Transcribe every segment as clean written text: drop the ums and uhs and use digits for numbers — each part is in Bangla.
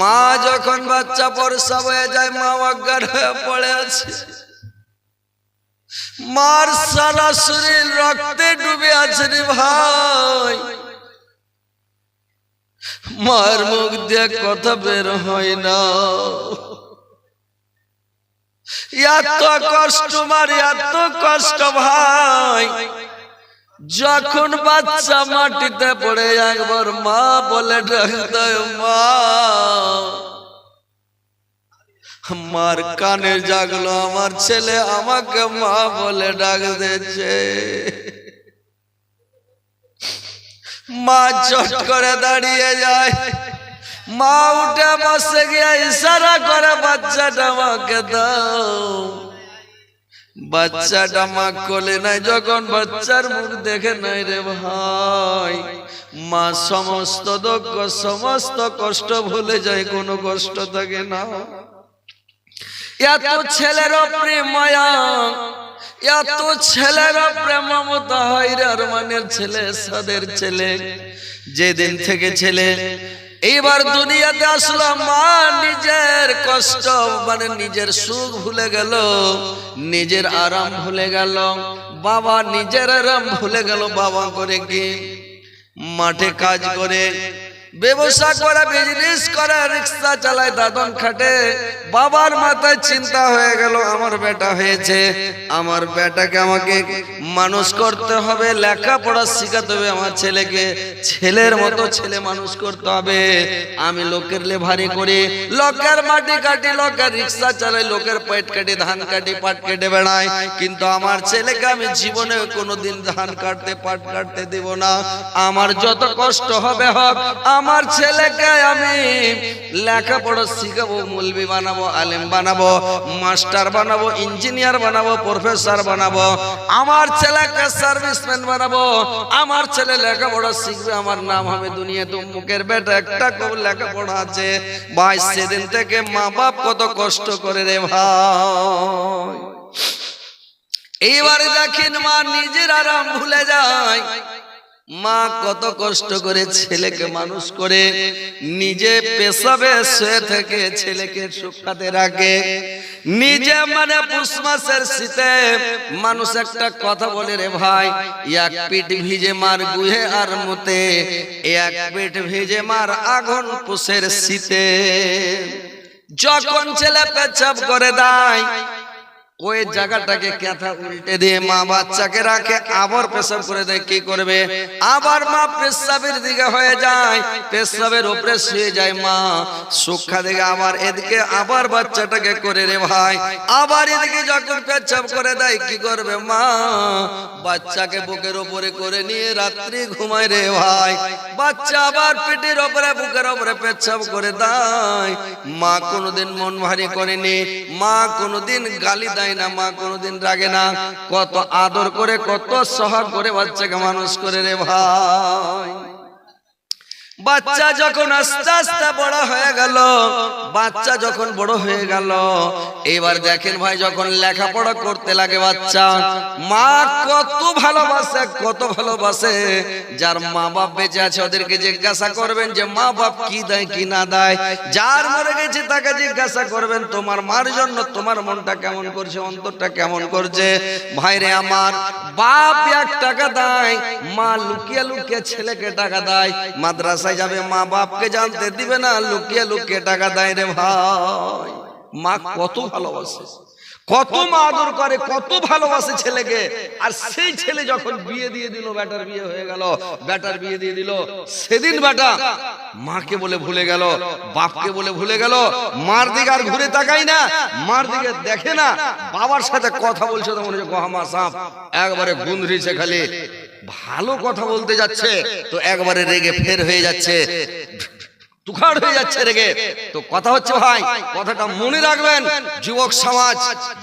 মা যখন বাচ্চা প্রসব হয়ে যায় মা অজ্ঞান হয়ে পড়ে আছে মার সারা শরীর রক্তে ডুবে আছে রে ভাই মার মুখ দিয়ে কথা বের হয় না এত কষ্ট মার এত কষ্ট ভাই যখন বাচ্চা মাটিতে পড়ে একবার মা বলে ডাকতে মা মার কানে জাগলো আমার ছেলে আমাকে মা বলে ডাক দিয়েছে মা চট করে দাঁড়িয়ে যায় মা উঠে বসে গিয়ে ইশারা করে বাচ্চাটা আমাকে দাও বাচ্চাটা মা কোলে নাই যখন বাচ্চার মুখ দেখে নাই রে ভাই মা সমস্ত দুঃখ সমস্ত কষ্ট ভুলে যায় কোনো কষ্ট থাকে না এত ছেলের প্রেম মায়া এত ছেলের প্রেম মমতা হায়রার মানের ছেলে সাদের ছেলে যেদিন থেকে ছেলে এইবার দুনিয়াতে আসলো মা নিজের কষ্ট মানে নিজের সুখ ভুলে গেল নিজের আরাম ভুলে গেল বাবা নিজের আরাম ভুলে গেল বাবা করে কি মাঠে কাজ করে ব্যবসা করে বিজনেস করে রিক্সা চালায় দাদন খাটে বাবার মাথায় চিন্তা হয়ে গেল আমার বেটা হয়েছে আমার বেটাকে আমাকে মানুষ করতে হবে লেখাপড়া শেখাতে হবে আমার ছেলেকে ছেলের মতো ছেলে মানুষ করতে হবে আমি লোকের লেভারি করি লোকের মাটি কাটি লোকের রিক্সা চালাই লোকের পেট কাটি ধান কাটি পাট কেটে বেড়াই কিন্তু আমার ছেলেকে আমি জীবনে কোনোদিন ধান কাটতে পাট কাটতে দেব না আমার যত কষ্ট হবে হোক আমার ছেলেকে আমি লেখাপড়া শিখাবো মৌলবি বানাবো আলেম বানাবো মাস্টার বানাবো ইঞ্জিনিয়ার বানাবো প্রফেসর বানাবো আমার ছেলেকে সার্ভিসম্যান বানাবো আমার ছেলে লেখাপড়া শিখবে আমার নাম হবে দুনিয়াতে মুখের বেটা একটা খুব লেখাপড়া আছে ভাই সেদিন থেকে মা বাপ কত কষ্ট করে রে ভাই এইবারে দেখেন মা নিজের আরাম ভুলে যায় মা কত কষ্ট করে ছেলেকে মানুষ করে নিজে পেশাবে শুয়ে থেকে ছেলেকে সুখাতে রাখে নিজে মানে পুষ মাসের শীতে মানুষ একটা কথা বলে রে ভাই এক পিঠ ভিজে মার গুহে আর মুতে এক পিঠ ভিজে মার আগুন পুষের শীতে যখন ছেলে পেচ্ছাপ করে দেয় ওই জায়গাটাকে কেথা উল্টে দিয়ে মা বাচ্চাকে রাখে আবার পেশাব করে দেয় কি করবে আবার মা পেশাবের দিকে হয়ে যায় পেশাবের উপরে শুয়ে যায় মা সুখা দিকে আবার এদিকে আবার বাচ্চাটাকে করে রে ভাই আবার এদিকে যখন পেশাব করে দেয় কি করবে মা বাচ্চাকে বুকের উপরে করে নিয়ে রাত্রি ঘুমায় রে ভাই বাচ্চা আবার পেটের উপরে বুকের উপরে পেশাব করে দেয় মা কোনোদিন মন ভারী করেনি মা কোনোদিন গালি দেয় না মা কোনোদিন রাগে না কত আদর করে কত সহায় করে বাচ্চাকে মানুষ করে রে ভাই বাচ্চা যখন আস্তে আস্তে বড় হয়ে গেল বাচ্চা যখন বড় হয়ে গেল এবার দেখেন ভাই যখন লেখাপড়া করতে লাগে বাচ্চা মা কত ভালোবাসে যার মা বাপ বেঁচে আছে ওদেরকে জিজ্ঞাসা করবেন যে মা বাপ কি দেয় কি না দেয় যার মরে গেছে তাকে জিজ্ঞাসা করবেন তোমার মার জন্য তোমার মনটা কেমন করছে অন্তরটা কেমন করছে ভাইরে আমার বাপ 1 টাকা দেয় মা লুকিয়ে লুকিয়ে ছেলেকে টাকা দেয় মাদ্রাসায় যাবে মা বাপকে জানতে দিবে না লুকিয়ে লুকিয়ে টাকা দেয় রে ভাই মা কত ভালোবাসে কত মা আদর করে কত ভালোবাসে ছেলেকে আর সেই ছেলে যখন বিয়ে দিয়ে দিল বেটার বিয়ে হয়ে গেল বেটার বিয়ে দিয়ে দিল সেদিন বেটা মাকে বলে ভুলে গেল বাপকে বলে ভুলে গেল মার দিকে আর ঘুরে তাকাই না মার দিকে দেখে না বাবার সাথে কথা বলছে তো মনে হচ্ছে গহামা সাপ একবারে গুন্ধরিছে খালি ভালো কথা বলতে যাচ্ছে তো একবারে রেগে ফের হয়ে যাচ্ছে তুখার হয়ে যাচ্ছে রেগে তো কথা হচ্ছে ভাই কথাটা মনে রাখবেন যুবক সমাজ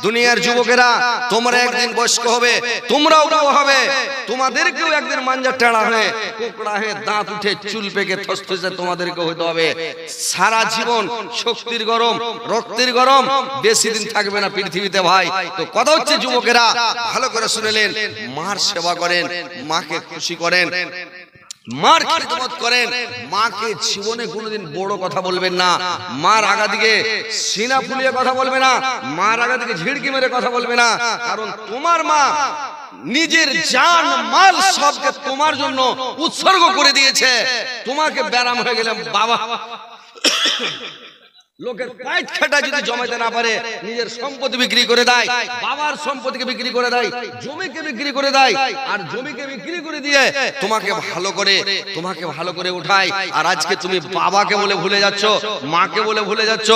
দুনিয়ার যুবকেরা তোমরা একদিন বয়স্ক হবে তোমরাও বড় হবে তোমাদেরকেও একদিন মাঞ্জা টেড়া হয়ে কোকড়া হয়ে দাঁত উঠে চুল পেকে থসথসে তোমাদেরকে হতে হবে সারা জীবন শক্তির গরম রক্তের গরম বেশি দিন থাকবে না পৃথিবীতে ভাই তো কথা হচ্ছে যুবকেরা ভালো করে শুনেলেন মার সেবা করেন মাকে খুশি করেন মার খিদমত করেন, মাকে জীবনে কোনোদিন বড় কথা বলবেন না, মার আগা দিকে সিনা ফুলিয়ে কথা বলবে না, মার আগা দিকে ঝিড়কি মেরে কথা বলবে না। কারণ তোমার মা নিজের জান মাল সবকে তোমার জন্য উৎসর্গ করে দিয়েছে। তোমাকে ব্যারাম হয়ে গেলাম বাবা, লোকের পাইট খাটা যদি জমাইতে না পারে নিজের সম্পত্তি বিক্রি করে দেয়, বাবার সম্পত্তিকে বিক্রি করে দেয়, জমিকে বিক্রি করে দেয়, আর জমিকে বিক্রি করে দিয়ে তোমাকে ভালো করে উঠায়। আর আজকে তুমি বাবাকে বলে ভুলে যাচ্ছ, মাকে বলে ভুলে যাচ্ছ।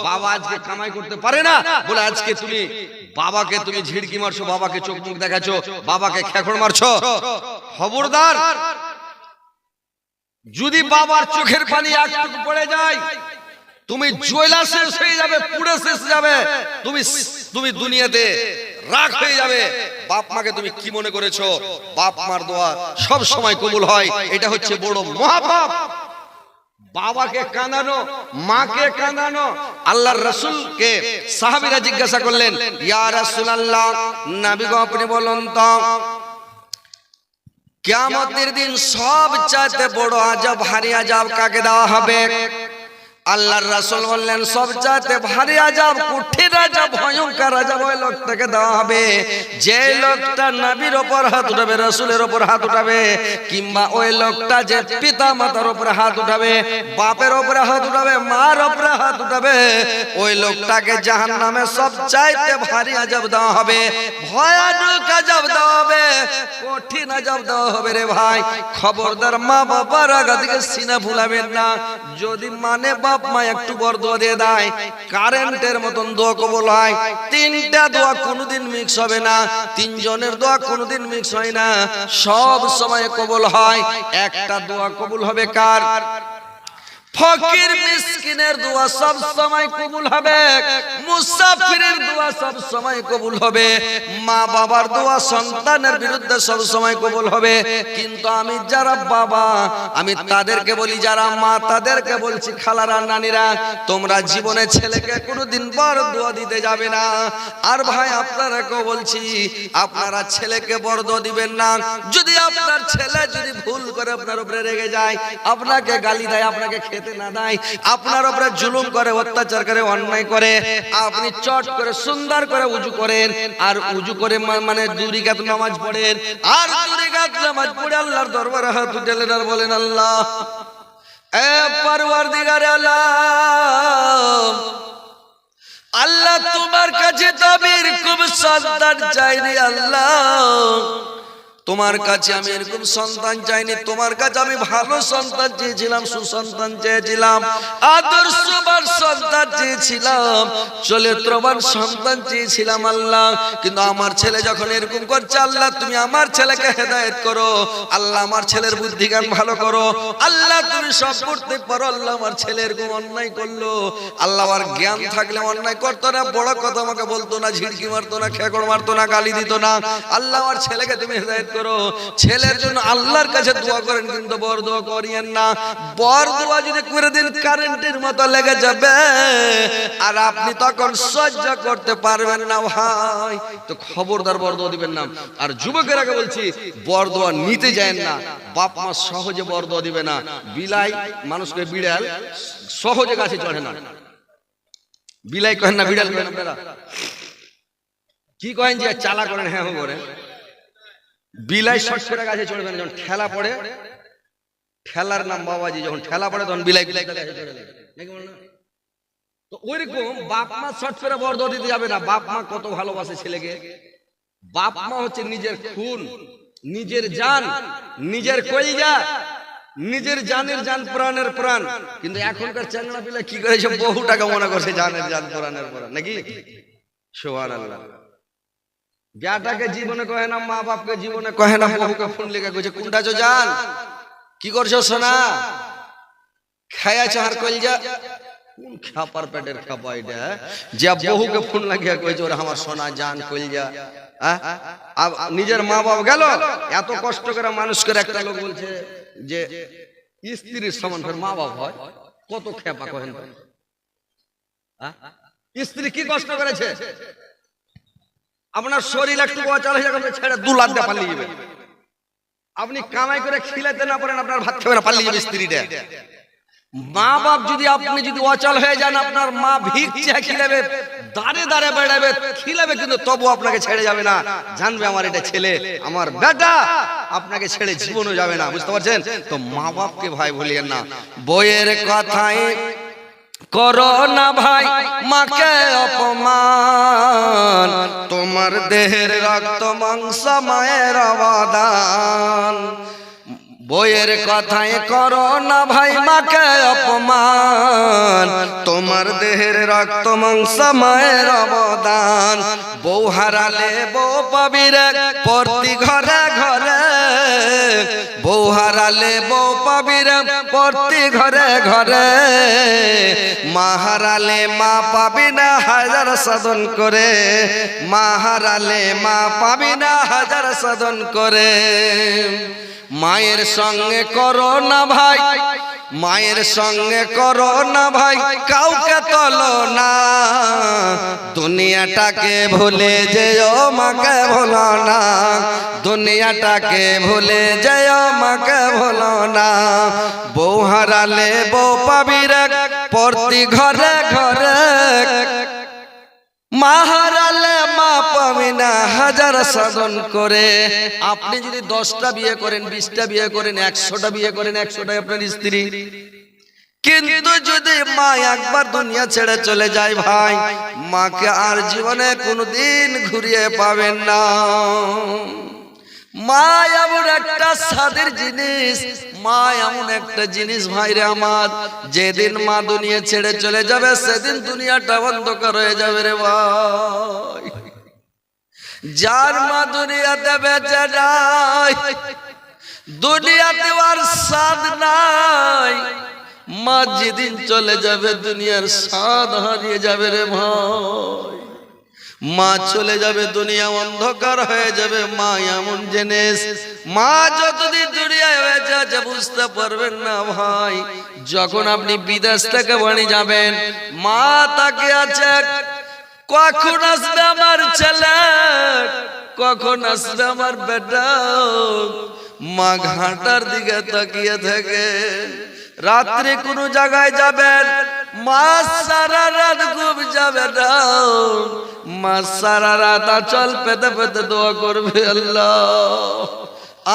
বাবা আজকে কামাই করতে পারে না বলে আজকে তুমি বাবাকে তুমি ঝিড়কি মারছো, বাবাকে চোখ মুখ দেখাচ্ছ, বাবাকে খেখড় মারছো। খবরদার, যদি বাবার চোখের পানি একটু পড়ে যায় তুমি জয়লা শেষ হয়ে যাবে, পুড়ে শেষ যাবে, তুমি দুনিয়াতে রাগ হয়ে যাবে। বাপ মাকে তুমি কি মনে করেছো? বাপ মার দোয়া সব সময় কবুল হয়, এটা হচ্ছে বড় মহাপাপ। বাবাকে কাঁদানো, মাকে কাঁদানো। আল্লাহর রাসূলকে সাহাবীরা জিজ্ঞাসা করলেন, ইয়া রাসূলুল্লাহ, নবী গো আপনি বলুন তো কিয়ামতের দিন সবচাইতে বড় আযাব, ভারী আযাব কাকে দেওয়া হবে? আল্লাহর রাসূল বললেন, সবচাইতে ভারী আযাব, কঠিন আযাব, ভয়ঙ্কর আযাব ওই লোকটাকে দেওয়া হবে যে লোকটা নবীর উপর হাত উঠাবে, রাসূলের উপর হাত উঠাবে, কিংবা ওই লোকটা যে পিতা মাতার উপর হাত উঠাবে, বাপের উপর হাত উঠাবে, মার উপর হাত উঠাবে, ওই লোকটাকে জাহান্নামে সবচাইতে ভারী আযাব দেওয়া হবে, ভয়ানক আযাব দেওয়া হবে, কঠিন আযাব দেওয়া হবে। রে ভাই, খবরদার মা বাবার আগা থেকে সিনা ফুলাবেন না। যদি মানে বাপ মা একটু বড় দোয়া দিয়ে দেয়, কারেন্টের মতন দোয়া কবুল হয়। তিনটা দোয়া কোনোদিন মিক্স হবে না, তিনজনের দোয়া কোনোদিন মিক্স হয় না, সব সময় কবুল হয়। একটা দোয়া কবুল হবে কার? ফকির মিসকিনের দোয়া সব সময় কবুল হবে, মুসাফিরের দোয়া সব সময় কবুল হবে, মা বাবার দোয়া সন্তানের বিরুদ্ধে সব সময় কবুল হবে। কিন্তু আমি যারা বাবা, আমি তাদেরকে বলি, যারা মা তাদেরকে বলছি, খালারা নানিরা, তোমরা জীবনে ছেলেকে কোনোদিন বড় দোয়া দিতে যাবে না। আর ভাই আপনারাকেও বলছি, আপনারা ছেলেকে বড় দোয়া দিবেন না। যদি আপনার ছেলে যদি ভুল করে আপনার উপরে রেগে যায়, আপনাকে গালি দেয়, আপনাকে খেতে না দেয়, আপনার উপরে জুলুম করে, অত্যাচার করে, অন্যায় করে, আপনি চট করে সুন্দর করে উজু করেন, আর উজু করে মানে 2 রাকাত নামাজ পড়েন, আর 2 রাকাত নামাজ পড়ে আল্লাহর দরবারে হাত উঠালেন আর বলেন, আল্লাহ, এ পরওয়ারদিগার আলম, আল্লাহ তোমার কাছে তো আমি এরকম সন্তান চাইনি, আল্লাহ তোমার কাছে আমি এরকম সন্তান চাইনি, তোমার কাছে আমি ভালো সন্তান চেয়েছিলাম, সুসন্তান চেয়েছিলাম, আদর্শবান সন্তান চেয়েছিলাম, চরিত্রবান সন্তান চেয়েছিলাম আল্লাহ। কিন্তু আমার ছেলে যখন এরকম করছে, আল্লাহ তুমি আমার ছেলেকে হেদায়েত করো, আল্লাহ আমার ছেলের বুদ্ধি জ্ঞান ভালো করো, আল্লাহ তুমি সব করতে পারো। আল্লাহ আমার ছেলে এরকম অন্যায় করলো, আল্লাহ আমার জ্ঞান থাকলে অন্যায় করতো না, বড় কথা আমাকে বলতো না, ঝিড়কি মারতো না, খেকড় মারতো না, গালি দিত না। আল্লাহ আমার ছেলেকে তুমি হেদায়েত করো। ছেলের জন্য আল্লাহর কাছে দোয়া করেন, কিন্তু বড় দোয়া করিয়েন না। বড় দোয়া যদি করে দিন কারেন্টের মতো লেগে যাবে, আর আপনি তখন সহ্য করতে পারবেন না ভাই। তো খবরদার বড় দোয়া দিবেন না। আর যুবকেরা বলছি, বড় দোয়া নিতে যায়েন না। বাপ মা সহজে বড় দোয়া দিবে না। বিলাই মানুষকে, বিড়াল সহজে গাছে চড়ে না। বিলাই কহেন না, বিড়াল কহেন আপনারা কি কহেন? যে চালা করেন, হ্যাঁ করেন। বিলাই শর্ট করে গাছে চড়বে না, যখন ঠেলা পড়ে, ঠেলার নাম বাবাজি, যখন ঠেলা পড়ে তখন বিলাই গাছে চড়ে যাবে। তো ওইরকম বাপ মা শর্ট করে বড় দোয়া দিতে যাবে না। বাপ মা কত ভালোবাসে ছেলেকে। বাপ মা হচ্ছে নিজের খুন, নিজের জান, নিজের কলিজা, নিজের জানের জান, প্রাণের প্রাণ। কিন্তু এখনকার চ্যাংড়া পিলা কি করেছে, বহু টাকা মনে করছে জানের জান, প্রাণের প্রাণ, নাকি? সুবহানাল্লাহ। বেটাকে জীবনে কহে না, মা বাপকে জীবনে কহে না, বহুকে ফোন লেখা কইছে, কোনটা চো জান, কি করছো সোনা, খায়াছ আর কইলজা, কোন খাপার পেটের খাপা এটা, যে বহুকে ফোন লাগিয়া কইছে ওরে আমার সোনা জান কইলজা। নিজের মা বাপ গেল, এত কষ্ট করে মানুষ করে একটা লোক বলছে যে স্ত্রীর সমান ফের মা বাপ হয়, কত খেপা কহেন। স্ত্রী কি কষ্ট করেছে? আপনার শরীর একটু অচল হয়ে যাবে, ছেড়ে 2 লাখ টাকা পালিয়ে যাবে। আপনি কামাই করে খিলাতে না পারেন, আপনার ভাত খাবে না, পালিয়ে যাবে স্ত্রীটা। মা বাপ যদি আপনি যদি অচল হয়ে যান, আপনার মা ভিক চেয়ে খিলাবে, দাঁড়ে দাঁড়ে বেড়াবে, খিলাবে, কিন্তু তবু আপনাকে ছেড়ে যাবে না। জানবে আমার এটা ছেলে, আমার বেটা, আপনাকে ছেড়ে জীবনও যাবে না। বুঝতে পারছেন তো? মা বাপকে ভাই ভুলিয়েন না। বইয়ের কথায় করো না ভাই মাকে অপমান, তোমার দেহের রক্ত মাংস মায়ের অবদান। বইয়ের কথায় করো না ভাই মাকে অপমান, তোমার দেহের রক্ত মাংস মায়ের অবদান। বউ হারালে বউ পাবি রে প্রতি ঘরে ঘরে, বউ হারালে বউ পাবি রে প্রতি ঘরে ঘরে। মা হারালে মা পাবি না হাজার সাধন করে, মা হারালে মা পাবি না হাজার সাধন করে। মায়ের সঙ্গে করো না ভাই, মায়ের সঙ্গে করো না ভাই কাউকে তোলো না, দুনিয়াটাকে ভুলে যেও মাকে ভুলো না, দুনিয়াটাকে ভুলে যেও মাকে ভুলো না। বউ হারালে বউ পাবি রে প্রতি ঘরে ঘরে, মা হারালে মা পাবি না হাজার সাধন করে। আপনি যদি 10টা বিয়ে করেন, 20টা বিয়ে করেন, 100টা বিয়ে করেন, 100টাই আপনার স্ত্রী, কিন্তু যদি মা একবার দুনিয়া ছেড়ে চলে যায় ভাই, মাকে আর জীবনে কোনোদিন ঘুরিয়ে পাবেন না। মা এমন একটা স্বাদের জিনিস, মা এমন একটা জিনিস ভাইরে আমার, যেদিন মা দুনিয়া ছেড়ে চলে যাবে সেদিন দুনিয়াটা অন্ধকার হয়ে যাবে রে ভাই। যার মা দুনিয়াতে বেঁচে নাই, দুনিয়াতে আর স্বাদ নাই, মা যেদিন চলে যাবে দুনিয়ার স্বাদ হারিয়ে যাবে রে ভাই। মা চলে যাবে দুনিয়া অন্ধকার হয়ে যাবে। মা এমন জিনিস, মা যতদিন দুনিয়ায় হয়ে যাচ্ছে বুঝতে পারবেন না ভাই। যখন আপনি বিদেশ থেকে বাড়ি যাবেন, মা তাকে আছে কখন আসবে আমার ছেলে, কখন আসবে আমার বেটা। মা ঘাটার দিকে তাকিয়ে থাকে। রাত্রে কোনো জায়গায় যাবেন, মা সারা রাত ঘুম যাবে না, মা সারা রাত আঁচল পেতে পেতে দোয়া করবে, আল্লাহ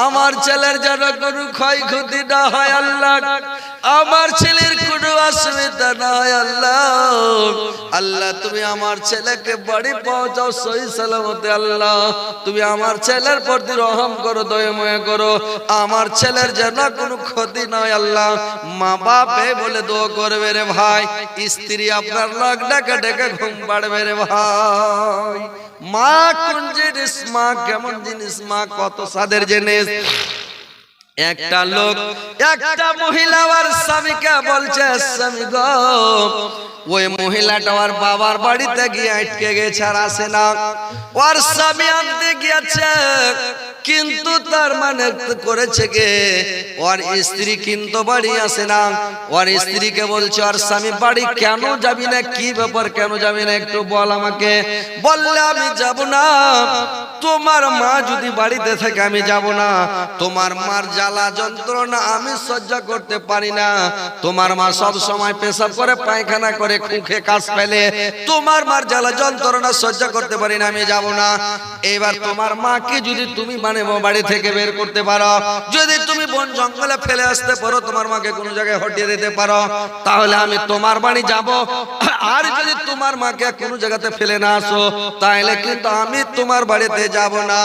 আমার ছেলের যেন কোনো ক্ষয়ক্ষতি না হয়, আল্লাহ আমার ছেলের কোনো অসুবিধা না হয়, আল্লাহ আল্লাহ তুমি আমার ছেলেকে বাড়ি পৌঁছাও সহি সালামতে, আল্লাহ তুমি আমার ছেলের প্রতি রহম করো, দয়াময় করো, আমার ছেলের যেন কোনো ক্ষতি নয়, আল্লাহ। মা বাপে বলে দোয়া করবে রে ভাই। স্ত্রী আপনার লোক ডেকে ডেকে ঘুম পাড়বে রে ভাই। মা কোন জিনিস, মা কেমন জিনিস, মা কত স্বাদের জিনিস। একটা লোক, একটা মহিলা আর স্বামীকে বলছে, স্বামী গো, ওই মহিলাটা ওর বাবার বাড়িতে গিয়ে আটকে গেছে আর আসে না। ওর স্বামী আনতে গিয়েছে, কিন্তু তার মানে করেছে কে, ওর স্ত্রী কিন্তু বাড়ি আসে না। ওর স্ত্রীকে বলছে, ওর স্বামী বাড়ি কেন যাবি না, কি ব্যাপার, কেন যাবি না একটু বল আমাকে। বললে আমি যাব না, তোমার মা যদি বাড়িতে থাকে আমি যাব না, তোমার মার জ্বালা যন্ত্রণা আমি সহ্য করতে পারি না। তোমার মা সব সময় পেশাব করে, পায়খানা করে, মুখে কাশ ফেলে, তোমার মার জ্বালা যন্ত্রণা সহ্য করতে পারি না, আমি যাব না। এবার তোমার মাকে যদি তুমি বাড়ি থেকে বের করতে পারো, যদি তুমি বন জঙ্গলে ফেলে আসতে পারো, তোমার মাকে কোনো জায়গায় হটিয়ে দিতে পারো, তাহলে আমি তোমার বাড়ি যাব। আর যদি তোমার মাকে কোনো জায়গাতে ফেলে না আসো, তাহলে কিন্তু আমি তোমার বাড়িতে যাব না।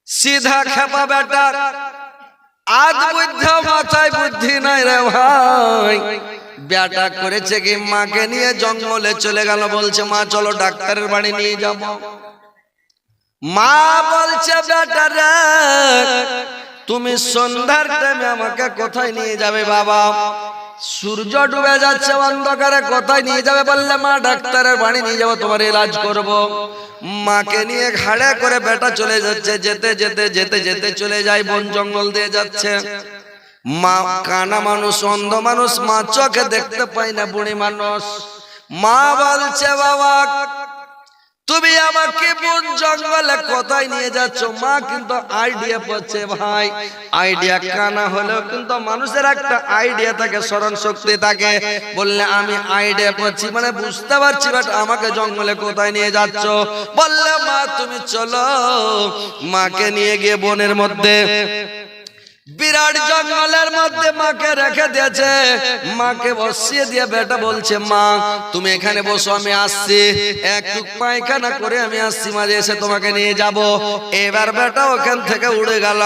সিধা খেপা বেটা, আজ বুদ্ধি মাথায় বুদ্ধি নাই রে ভাই। বেটা করেছে কি, মাকে নিয়ে জঙ্গলে চলে গেল, বলছে মা চলো ডাক্তারের বাড়ি নিয়ে যাব। মা বলছে বেটা রে, তুমি সন্ধ্যার টাইমে আমাকে কোথায় নিয়ে যাবে বাবা? সূর্য ডুবে যাচ্ছে, অন্ধকারে কোথায় নিয়ে যাবে? বললে মা ডাক্তারের বাড়ি নিয়ে যাবো, তোমার ইলাজ করব। মাকে নিয়ে ঘাড়ে করে বেটা চলে যাচ্ছে, যেতে যেতে যেতে যেতে চলে যায়, বন জঙ্গল দিয়ে যাচ্ছে। মা কানা মানুষ, অন্ধ মানুষ, মা চোখে দেখতে পায় না, বুড়ি মানুষ। মা বলছে বাবা তুমি আমাকে বন জঙ্গলে কোথায় নিয়ে যাচ্ছ? মা কিন্তু আইডিয়া পাচ্ছে ভাই, আইডিয়া কানা হলেও কিন্তু মানুষের একটা আইডিয়া থাকে, স্মরণ শক্তি থাকে। বললে আমি আইডিয়া পাচ্ছি, মানে বুঝতে পারছি, বাট আমাকে জঙ্গলে কোথায় নিয়ে যাচ্ছ? বললে মা তুমি চলো। মাকে নিয়ে গিয়ে বনের মধ্যে, বিরাট জঙ্গলের মধ্যে মাকে রেখে দিয়েছে। মাকে বসিয়ে দিয়ে বেটা বলছে মা তুমি এখানে বসো, আমি আসছি, একটু পায়খানা করে আমি আসছি, মাঝে এসে তোমাকে নিয়ে যাব। এবার বেটা ওখান থেকে উড়ে গেল।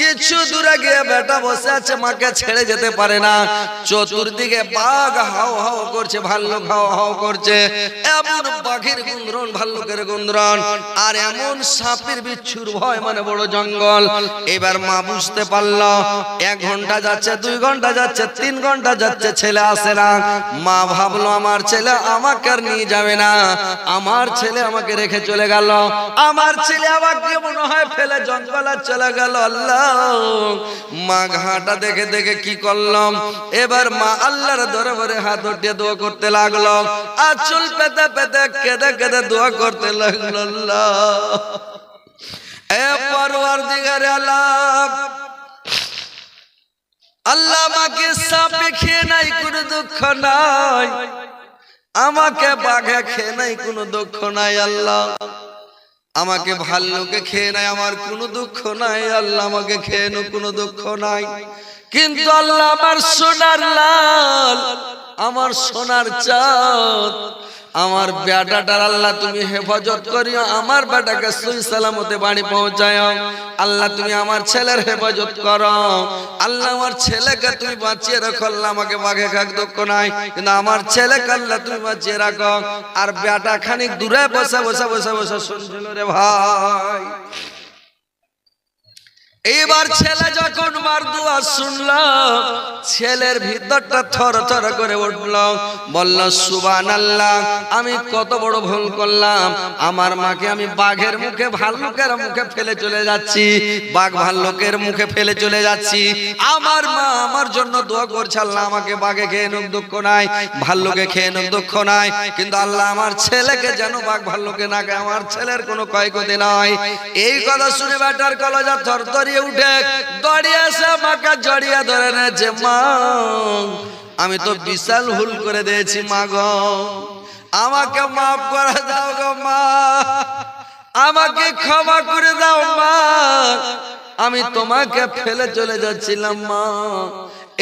কিছু দূরে গিয়ে বেটা বসে আছে, মাকে ছেড়ে যেতে পারে না। চতুর্দিকে বাঘ হাও হাও করছে, ভাল্লুক হাও হাও করছে, এমন বাঘের গুঞ্জন, ভাল্লুকের গুঞ্জন, আর এমন সাপের বিচ্ছুর ভয়, মানে বড় জঙ্গল। এবার মা বুঝতে পারল 1 ঘন্টা যাচ্ছে, 2 ঘন্টা যাচ্ছে, 3 ঘন্টা যাচ্ছে, ছেলে আসে না। মা ভাবলো আমার ছেলে আমাকে আর নিয়ে যাবে না, আমার ছেলে আমাকে রেখে চলে গেল, আমার ছেলে আমাকে মনে হয় ফেলে জঙ্গলে চলে গেল। আল্লাহ, মা ঘাটা দেখে দেখে কি করলাম। এবার মা আল্লাহর দরবারে হাত উঠিয়ে দোয়া করতে লাগলো, আঁচল পেতে পেতে কেঁদে কেঁদে দোয়া করতে লাগলো, আল্লাহ এ পরওয়ারদিগারে আলম, আল্লাহ আমাকে সাপে খেয়ে নাই কোনো দুঃখ নাই, আমাকে বাঘে খেয়ে নাই কোনো দুঃখ নাই, আল্লাহ আমাকে ভাল্লুকে খেয়ে নাই আমার কোনো দুঃখ নাই, আল্লাহ আমাকে খেয়ে নো কোনো দুঃখ নাই। কিন্তু আল্লাহ আমার সোনার লাল, আমার সোনার চাঁদ, আমার বেটাটার আল্লাহ তুমি হেফাজত করিও, আমার বেটাকে সহি সালামতে বাড়ি পৌঁছায়। আল্লাহ তুমি আমার ছেলের হেফাজত করো, আল্লাহ আমার ছেলেকে তুমি বাঁচিয়ে রাখো, আল্লাহ আমাকে বাঘে খাক দুঃখ নাই, কিন্তু আমার ছেলেকে আল্লাহ তুমি বাঁচিয়ে রাখো। আর বেটা খানিক দূরে বসে বসে বসে বসে শুনছিল রে ভাই। এইবার ছেলে যখন মার দোয়া শুনলাম, ছেলের ভিতরটা থর থর করে উঠল, বলল সুবহানাল্লাহ, আমি কত বড় ভুল করলাম, আমার মাকে আমি বাঘের মুখে ভাল্লুকের মুখে ফেলে চলে যাচ্ছি, বাঘ ভাল্লুকের মুখে ফেলে চলে যাচ্ছি। আমার মা আমার জন্য দোয়া করছে, আল্লাহ আমাকে বাঘে খেয়ে নুক দুঃখ নাই, ভাল্লুকে খেয়ে নুক দুঃখ নাই, কিন্তু আল্লাহ আমার ছেলেকে যেন বাঘ ভাল্লুকে না খায়, আমার ছেলের কোনো ক্ষয়ক্ষতি নাই। এই কথা শুনে বেটার কলেজা থরথর উঠে দড়িয়ে এসে মাকে জড়িয়ে ধরে নেছে, মা আমি তো বিশাল ভুল করে দিয়েছি, মা গো আমাকে মাফ করে দাও গো মা, আমাকে ক্ষমা করে দাও মা, আমি তোমাকে ফেলে চলে যাচ্ছিলাম মা।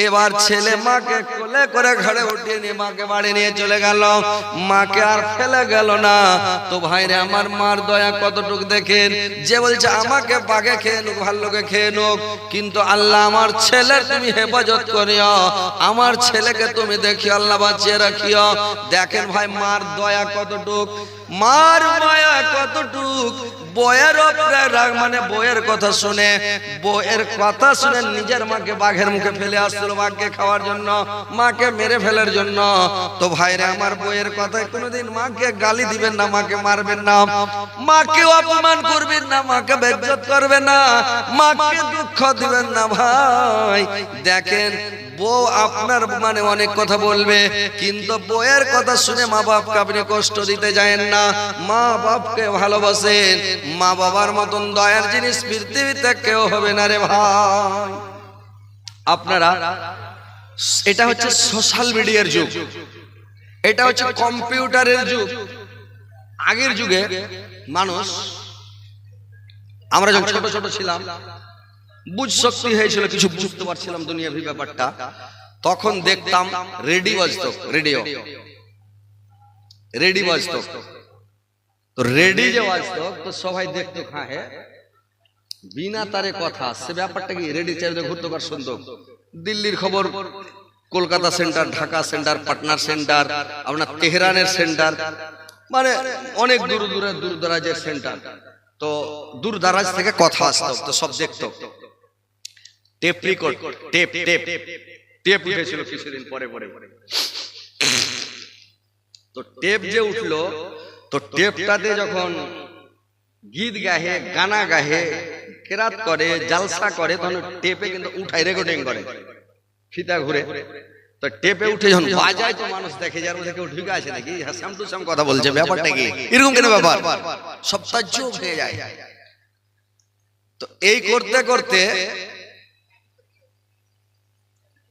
এবার ছেলে মাকে কোলে করে ঘরে উঠিয়ে নিয়ে মাকে বাড়ি নিয়ে চলে গেল, মাকে আর ফেলে গেল না। তো ভাইরে আমার মার দয়া কতটুক দেখেন, যে বলছে আমাকে বাঘে খেয়ে নুক ভাল্লুকে খেয়ে নুক, কিন্তু আল্লাহ আমার ছেলের তুমি হেফাজত করিও, আমার ছেলেকে তুমি দেখিও, আল্লাহ বাঁচিয়ে রাখিও। দেখেন ভাই মার দয়া কতটুক, মার মায়া কতটুক। বইয়ের উপরে রাগ, মানে বইয়ের কথা শুনে, বইয়ের কথা শুনে নিজের মাকে বাঘের মুখে ফেলে আসছিল বাঘকে খাওয়ার জন্য, মাকে মেরে ফেলার জন্য। তো ভাইরে আমার বইয়ের কথায় কোনোদিন মাকে গালি দিবেন না, মাকে মারবেন না, মাকে অপমান করবেন না, মাকে বেইজ্জত করবেন না, মাকে দুঃখ দিবেন না ভাই। দেখেন বউ আপনার মানে অনেক কথা বলবে, কিন্তু বউয়ের কথা শুনে মা বাপকে আপনি কষ্ট দিতে যায়েন না, মা বাপকে ভালোবাসেন, মা বাবার মতন দয়ার জিনিস পৃথিবীতে কেউ হবে না রে ভাই। আপনারা, এটা হচ্ছে সোশ্যাল মিডিয়ার যুগ, এটা হচ্ছে কম্পিউটারের যুগ। আগের যুগে মানুষ, আমরা যখন ছোট ছোট ছিলাম, বুঝ শক্তি হয়েছিল, কিছু বুঝতে পারছিলাম দুনিয়াভি ব্যাপারটা, তখন দেখতাম রেডিও বাজতো, রেডি বাজতো। তো রেডি যে বাজতো তো সবাই দেখতো, হ্যাঁ বিনা তারে কথা, সে ব্যাপারটা কি রেডি চাইতে ঘুরতো কার শুনতো, দিল্লির খবর, Kolkata centre, Dhaka centre, Patna centre, আপনার তেহরানের সেন্টার, মানে অনেক দূর দূরে দূর দরাজের সেন্টার। তো দূর দারাজ থেকে কথা আসতো, তো সব দেখতো। Tape record, tape tape tape উঠেছিল কিছুদিন পরে পরে। তো টেপ যে উঠলো, তো টেপটাতে যখন গীত গাহে, গানা গাহে, কেরাত করে, জালসা করে, তখন টেপে কিন্তু উঠাই রেকর্ডিং করে, ফিতা ঘুরে। তো টেপে উঠে যখন বাজায় তো মানুষ দেখে যার মধ্যে কেউ ঢুকে আছে নাকি, হ্যাঁ শ্যাম টু শ্যাম কথা বলছে, ব্যাপারটা কি এরকম কেন ব্যাপার, সব তাজ্জব হয়ে যায়। তো এই করতে করতে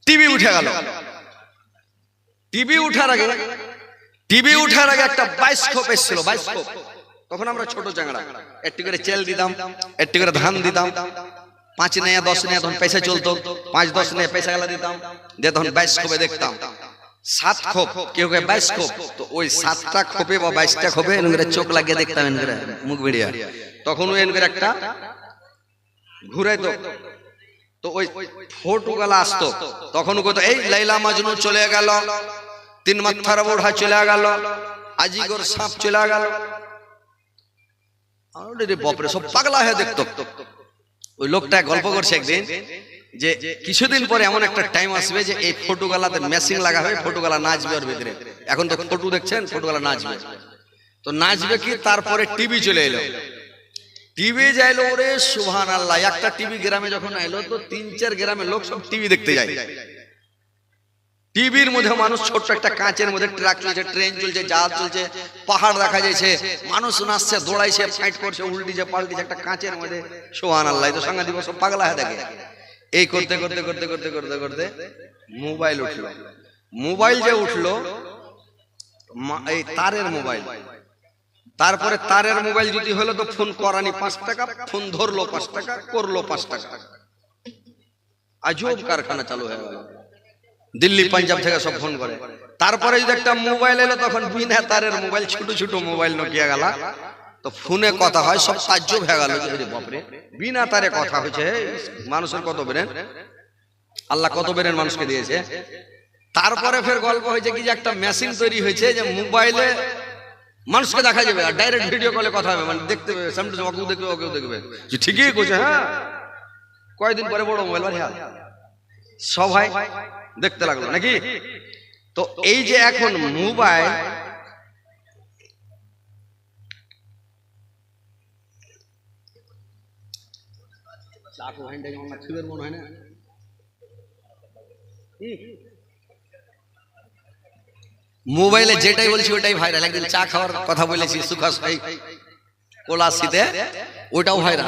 টিভি উঠে গেল। টিভি উঠার আগে একটা বায়োস্কোপ এসেছিল, বায়োস্কোপ। তখন আমরা ছোট চাংড়া, একটু করে চেল দিতাম, একটু করে ধান দিতাম, 5 নয়া 10 নয়া তখন পয়সা চলতো, 5-10 নয়া পয়সা গেলা দিতাম, দিয়ে তখন বায়োস্কোপে দেখতাম 7 খোপ, কেউ কেউ বায়োস্কোপ। তো ওই 7টা খোপে বা 22টা খোপে এনগরে চোখ লাগিয়ে দেখতাম, এনগরে মুখ বেরিয়ে। তখন ওই এনগরে একটা ঘুরাইতো, তো ওই ফটো গুলা আসতো। তখন কত এই লাইলা মাজনু চলে গেল, 3 মাথার বুড়া চলে গেল, আজিগর সাপ চলে গেল, আরে বাপরে সব পাগলা হয়ে দেখতো। ওই লোকটা গল্প করছে একদিন যে কিছুদিন পরে এমন একটা টাইম আসবে যে এই ফটোগুলাতে মেশিন লাগা হবে, ফটোগুলা নাচবে ওর ভিতরে। এখন তো ফটো দেখছেন, ফটোগুলা নাচবে। তো নাচবে কি, তারপরে টিভি চলে এলো। টিভি যাইলো, ওরে সুবহানাল্লাহ, একটা টিভি গ্রামে যখন এলো তো 3-4 গ্রামের লোক সব টিভি দেখতে যায়। টিভির মধ্যে মানুষ ছোট্ট একটা কাঁচের মধ্যে ট্রাক চলছে, ট্রেন চলছে, জাহাজ চলছে, পাহাড় দেখা যাচ্ছে, মানুষ নাচছে, দৌড়াইছে, ফাইট করছে, উল্টিছে পাল্টিছে একটা কাঁচের মধ্যে। সুবহানাল্লাহ, তো সাংঘাতিক সব পাগলা হয়ে থাকে। এই করতে করতে করতে করতে করতে করতে মোবাইল উঠলো। মোবাইল যে উঠলো, এই তারের মোবাইল। তারপরে তারের মোবাইল যদি হলো তো ফোন করানি 5 টাকা, ফোন ধরলো 5 টাকা, করলো 5 টাকা। আজব কারখানা চালু হয়ে গেল, দিল্লি পাঞ্জাব থেকে সব ফোন করে। তারপরে যদি একটা মোবাইল এলো, তখন বিনা তারের মোবাইল, ছোট ছোট মোবাইল নোকিয়া গেল, তো ফোনে কথা হয়, সব তাজ্জব হয়ে গেল যে বাপরে বিনা তারে কথা হচ্ছে। মানুষের কত ব্রেন, আল্লাহ কত ব্রেন মানুষকে দিয়েছে। তারপরে ফের গল্প হয়েছে কি যে একটা মেশিন তৈরি হয়েছে যে মোবাইলে মানুষকে দেখা যাবে আর ডাইরেক্ট ভিডিও কলে কথা হবে, মানে দেখতে পাবে, সামনে ওকেও দেখবে, ওকেও দেখবে। ঠিকই করছে, হ্যাঁ। কয়েকদিন পরে বড় মোবাইল বাড়ি সবাই দেখতে লাগলো নাকি। তো এই যে এখন মোবাইল, মোবাইলে যেটাই বলছি ওটাই ভাইরাল। একদিন চা খাওয়ার কথা বলেছি সুখাস ভাই কোলাসিতে, ওটাও ভাইরাল।